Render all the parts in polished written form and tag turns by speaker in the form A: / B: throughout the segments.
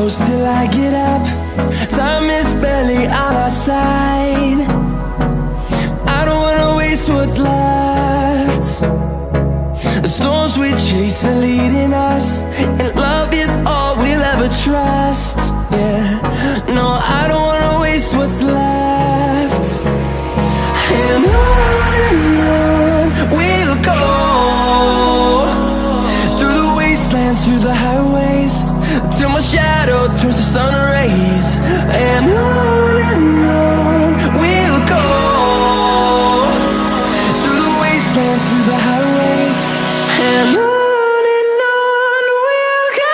A: close till I get up. Time is barely on our side. I don't wanna waste what's left. The storms we chase are leading us, and love is all we'll ever trust. Yeah, no, I don't wanna waste what's left. And on we'll go, through the wastelands, through the highways, till my shadow turns to sun rays. And on we'll go, through the wastelands, through the highways, and on we'll go.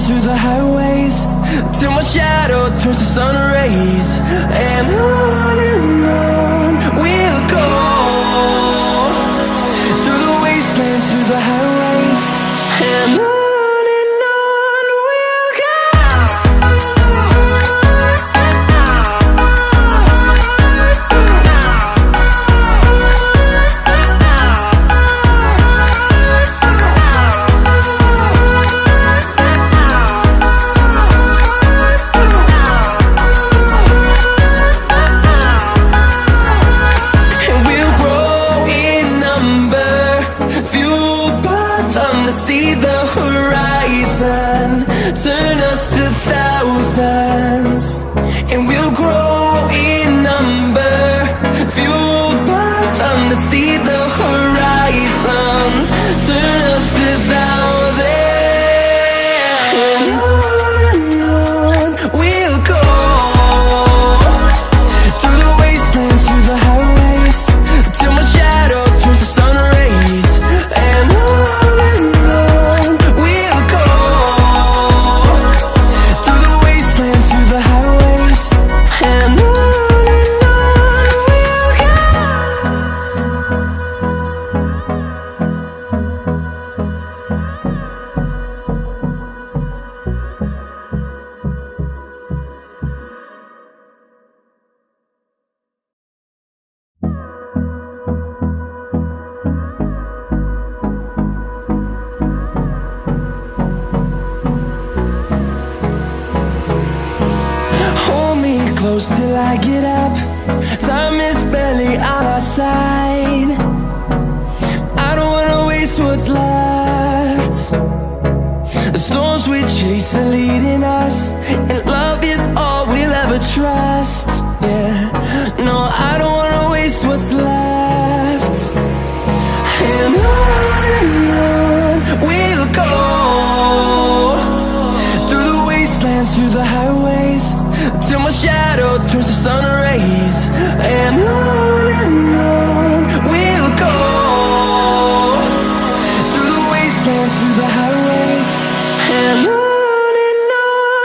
A: Through the highways, till my shadow turns to sun rays. And on we'll go, through the wastelands, through the highways, and on we'll go. See the horizon, turn us to thousands, and we'll grow in number, fueled by them. To see the horizon, turn us to thousands, and on we'll go, through the wastelands, through the highways, till my shadow turns to sun rays. And close till I get up. Time is barely on our side. I don't wanna waste what's left. The storms we chase are leading us, and love is all we'll ever trust. Yeah, no, I don't wanna waste what's left. And on we'll go, through the wastelands, through the highways, till my shadow turns to sun